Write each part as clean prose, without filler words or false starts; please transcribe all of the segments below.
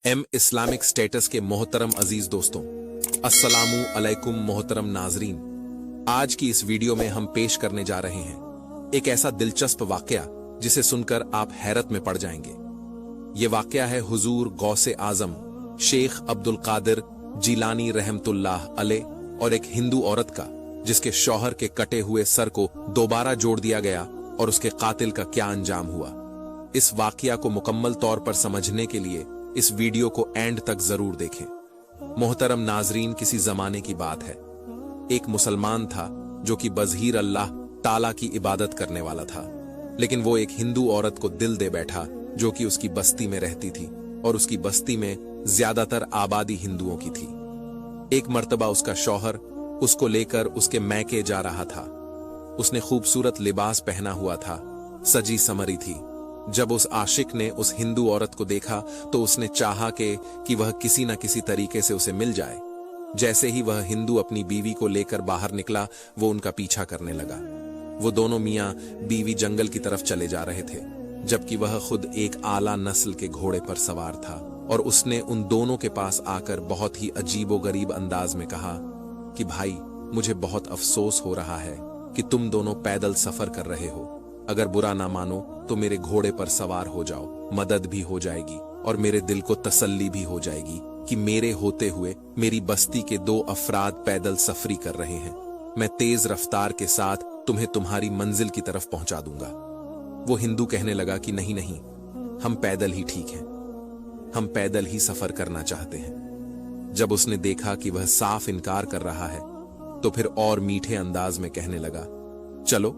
Islamic status के मोहतरम अजीज दोस्तों, अस्सलामु अलैकुम मोहतरम नाजरीन। आज की इस वीडियो में हम पेश करने जा रहे हैं एक ऐसा दिलचस्प वाकया जिसे सुनकर आप हैरत में पड़ जाएंगे। ये वाकया है हुजूर गौसे आजम शेख अब्दुल कादिर जिलानी रहमतुल्लाह अलैह और एक हिंदू औरत का, जिसके शौहर के कटे हुए सर को दोबारा जोड़ दिया गया और उसके कातिल का क्या अंजाम हुआ। इस वाकया को मुकम्मल तौर पर समझने के लिए इस वीडियो को एंड तक जरूर देखें। मोहतरम नाजरीन, किसी जमाने की बात है। एक मुसलमान था जो कि बज़हीर अल्लाह ताला की इबादत करने वाला था, लेकिन वो एक हिंदू औरत को दिल दे बैठा जो कि उसकी बस्ती में रहती थी और उसकी बस्ती में ज्यादातर आबादी हिंदुओं की थी। एक मर्तबा उसका शौहर उसको लेकर उसके मैके जा रहा था। उसने खूबसूरत लिबास पहना हुआ था, सजी समरी थी। जब उस आशिक ने उस हिंदू औरत को देखा तो उसने चाहा कि वह किसी न किसी तरीके से उसे मिल जाए। जैसे ही वह हिंदू अपनी बीवी को लेकर बाहर निकला, वो उनका पीछा करने लगा। वो दोनों मियां बीवी जंगल की तरफ चले जा रहे थे, जबकि वह खुद एक आला नस्ल के घोड़े पर सवार था। और उसने उन दोनों के पास आकर बहुत ही अजीबोगरीब अंदाज में कहा कि भाई, मुझे बहुत अफसोस हो रहा है कि तुम दोनों पैदल सफर कर रहे हो। अगर बुरा ना मानो तो मेरे घोड़े पर सवार हो जाओ, मदद भी हो जाएगी और मेरे दिल को तसल्ली भी हो जाएगी कि मेरे होते हुए मेरी बस्ती के दो अफराद पैदल सफरी कर रहे हैं। मैं तेज रफ्तार के साथ तुम्हें तुम्हारी मंजिल की तरफ पहुंचा दूंगा। वो हिंदू कहने लगा कि नहीं नहीं, हम पैदल ही ठीक हैं, हम पैदल ही सफर करना चाहते हैं। जब उसने देखा कि वह साफ इनकार कर रहा है तो फिर और मीठे अंदाज में कहने लगा, चलो,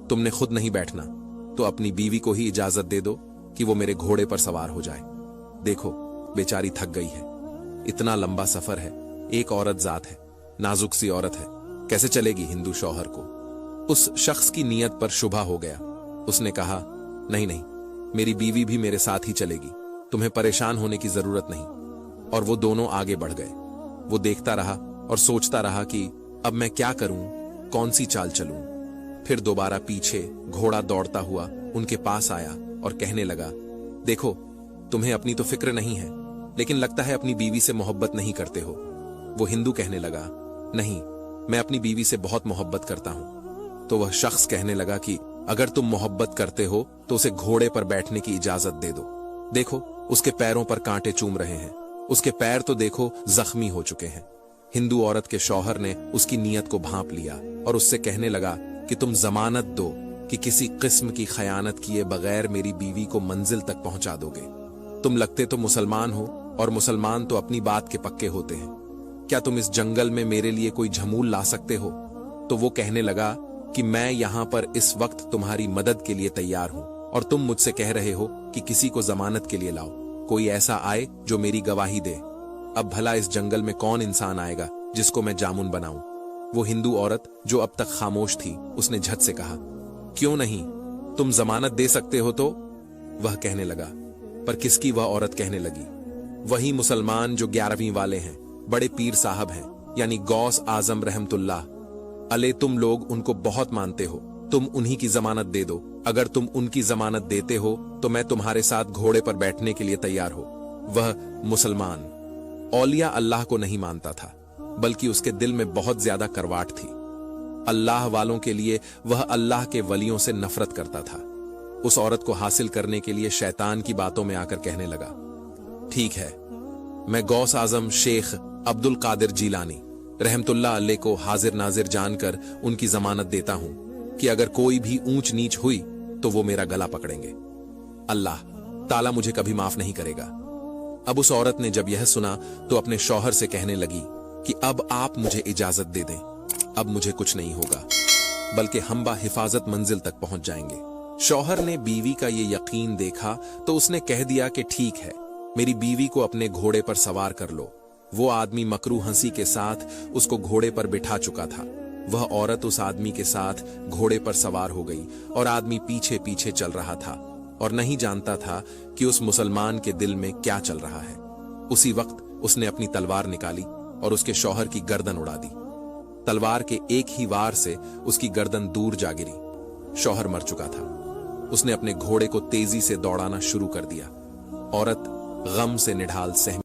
तुमने खुद नहीं बैठना तो अपनी बीवी को ही इजाजत दे दो कि वो मेरे घोड़े पर सवार हो जाए। देखो, बेचारी थक गई है, इतना लंबा सफर है, एक औरत जात है, नाजुक सी औरत है, कैसे चलेगी हिंदू शौहर को। उस शख्स की नीयत पर शुबा हो गया। उसने कहा, नहीं नहीं, मेरी बीवी भी मेरे साथ ही चलेगी, तुम्हें परेशान होने की जरूरत नहीं। और वो दोनों आगे बढ़ गए। वो देखता रहा और सोचता रहा कि अब मैं क्या करूं, कौन सी चाल चलूं। फिर दोबारा पीछे घोड़ा दौड़ता हुआ उनके पास आया और कहने लगा, देखो, तुम्हें अपनी तो फिक्र नहीं है, लेकिन लगता है अपनी बीवी से मोहब्बत नहीं करते हो। वो हिंदू कहने लगा, नहीं, मैं अपनी बीवी से बहुत मोहब्बत करता हूं। तो वह शख्स कहने लगा कि अगर तुम मोहब्बत करते हो तो उसे घोड़े पर बैठने की इजाजत दे दो। देखो, उसके पैरों पर कांटे चूम रहे हैं, उसके पैर तो देखो जख्मी हो चुके हैं। हिंदू औरत के शौहर ने उसकी नीयत को भांप लिया और उससे कहने लगा कि तुम जमानत दो कि किसी किस्म की खयानत किए बगैर मेरी बीवी को मंजिल तक पहुंचा दोगे। तुम लगते तो मुसलमान हो और मुसलमान तो अपनी बात के पक्के होते हैं। क्या तुम इस जंगल में मेरे लिए कोई झमूल ला सकते हो? तो वो कहने लगा कि मैं यहां पर इस वक्त तुम्हारी मदद के लिए तैयार हूं और तुम मुझसे कह रहे हो कि किसी को जमानत के लिए लाओ, कोई ऐसा आए जो मेरी गवाही दे। अब भला इस जंगल में कौन इंसान आएगा जिसको मैं जामुन बनाऊं? वो हिंदू औरत जो अब तक खामोश थी, उसने झट से कहा, क्यों नहीं, तुम जमानत दे सकते हो तो। वह कहने लगा, पर किसकी? वह औरत कहने लगी, वही मुसलमान जो 11वीं वाले हैं, बड़े पीर साहब हैं, यानी गौस आजम रहमतुल्लाह अलैह। तुम लोग उनको बहुत मानते हो, तुम उन्हीं की जमानत दे दो। अगर तुम उनकी जमानत देते हो तो मैं तुम्हारे साथ घोड़े पर बैठने के लिए तैयार हो। वह मुसलमान औलिया अल्लाह को नहीं मानता था, बल्कि उसके दिल में बहुत ज्यादा करवाट थी। अल्लाह वालों के लिए वह अल्लाह के वलियों से नफरत करता था। उस औरत को हासिल करने के लिए शैतान की बातों में आकर कहने लगा, ठीक है, मैं गौस आजम शेख अब्दुल कादिर जिलानी रहमतुल्लाह अलैह को हाजिर नाजिर जानकर उनकी जमानत देता हूं कि अगर कोई भी ऊंच नीच हुई तो वो मेरा गला पकड़ेंगे। अल्लाह ताला मुझे कभी माफ नहीं करेगा। अब उस औरत ने जब यह सुना तो अपने शौहर से कहने लगी कि अब आप मुझे इजाजत दे दें, अब मुझे कुछ नहीं होगा, बल्कि हम बाहिफाजत मंजिल तक पहुंच जाएंगे। शौहर ने बीवी का ये यकीन देखा तो उसने कह दिया कि ठीक है, मेरी बीवी को अपने घोड़े पर सवार कर लो। वो आदमी मकरू हंसी के साथ उसको घोड़े पर बिठा चुका था। वह औरत उस आदमी के साथ घोड़े पर सवार हो गई और आदमी पीछे पीछे चल रहा था और नहीं जानता था कि उस मुसलमान के दिल में क्या चल रहा है। उसी वक्त उसने अपनी तलवार निकाली और उसके शौहर की गर्दन उड़ा दी। तलवार के एक ही वार से उसकी गर्दन दूर जा गिरी। शौहर मर चुका था। उसने अपने घोड़े को तेजी से दौड़ाना शुरू कर दिया। औरत غم سے نڈھال سہم